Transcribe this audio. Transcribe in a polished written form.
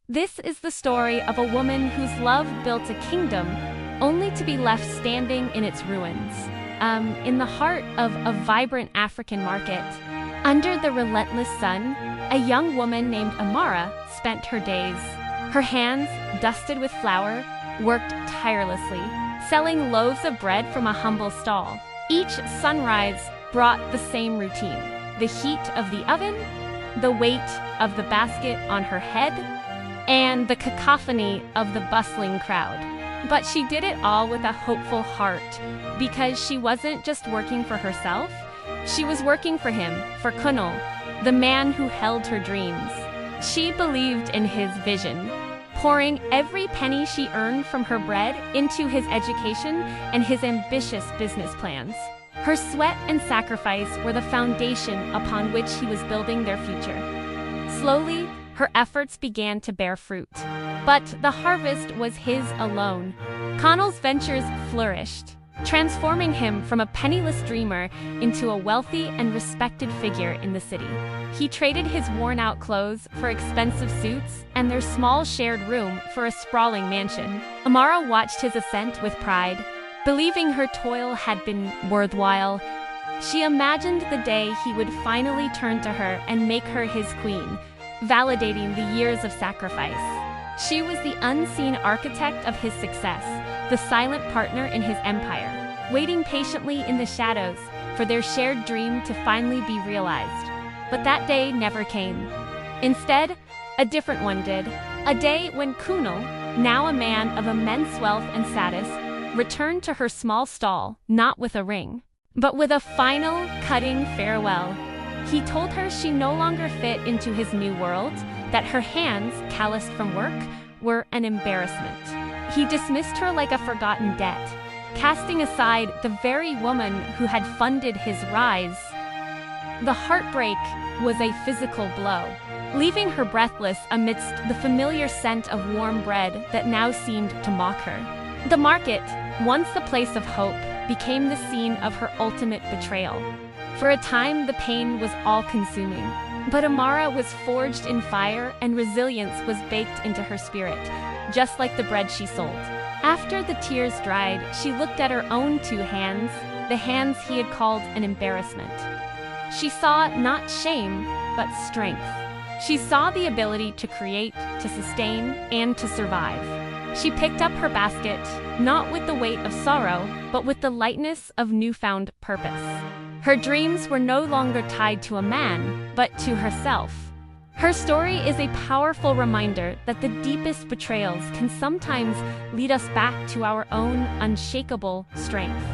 This is the story of a woman whose love built a kingdom only to be left standing in its ruins, in the heart of a vibrant African market. Under the relentless sun, a young woman named Amara spent her days. Her hands, dusted with flour, worked tirelessly, selling loaves of bread from a humble stall. Each sunrise brought the same routine: the heat of the oven, the weight of the basket on her head, and the cacophony of the bustling crowd. But she did it all with a hopeful heart, because she wasn't just working for herself, she was working for him, for Kunal, the man who held her dreams. She believed in his vision, pouring every penny she earned from her bread into his education and his ambitious business plans. Her sweat and sacrifice were the foundation upon which he was building their future. Slowly, her efforts began to bear fruit. But the harvest was his alone. Connell's ventures flourished, transforming him from a penniless dreamer into a wealthy and respected figure in the city. He traded his worn-out clothes for expensive suits and their small shared room for a sprawling mansion. Amara watched his ascent with pride. Believing her toil had been worthwhile, she imagined the day he would finally turn to her and make her his queen, validating the years of sacrifice. She was the unseen architect of his success, the silent partner in his empire, waiting patiently in the shadows for their shared dream to finally be realized. But that day never came. Instead, a different one did. A day when Kunal, now a man of immense wealth and status, returned to her small stall, not with a ring, but with a final, cutting farewell. He told her she no longer fit into his new world, that her hands, calloused from work, were an embarrassment. He dismissed her like a forgotten debt, casting aside the very woman who had funded his rise. The heartbreak was a physical blow, leaving her breathless amidst the familiar scent of warm bread that now seemed to mock her. The market, once the place of hope, became the scene of her ultimate betrayal. For a time, the pain was all-consuming, but Amara was forged in fire and resilience was baked into her spirit, just like the bread she sold. After the tears dried, she looked at her own two hands, the hands he had called an embarrassment. She saw not shame, but strength. She saw the ability to create, to sustain, and to survive. She picked up her basket, not with the weight of sorrow, but with the lightness of newfound purpose. Her dreams were no longer tied to a man, but to herself. Her story is a powerful reminder that the deepest betrayals can sometimes lead us back to our own unshakable strength.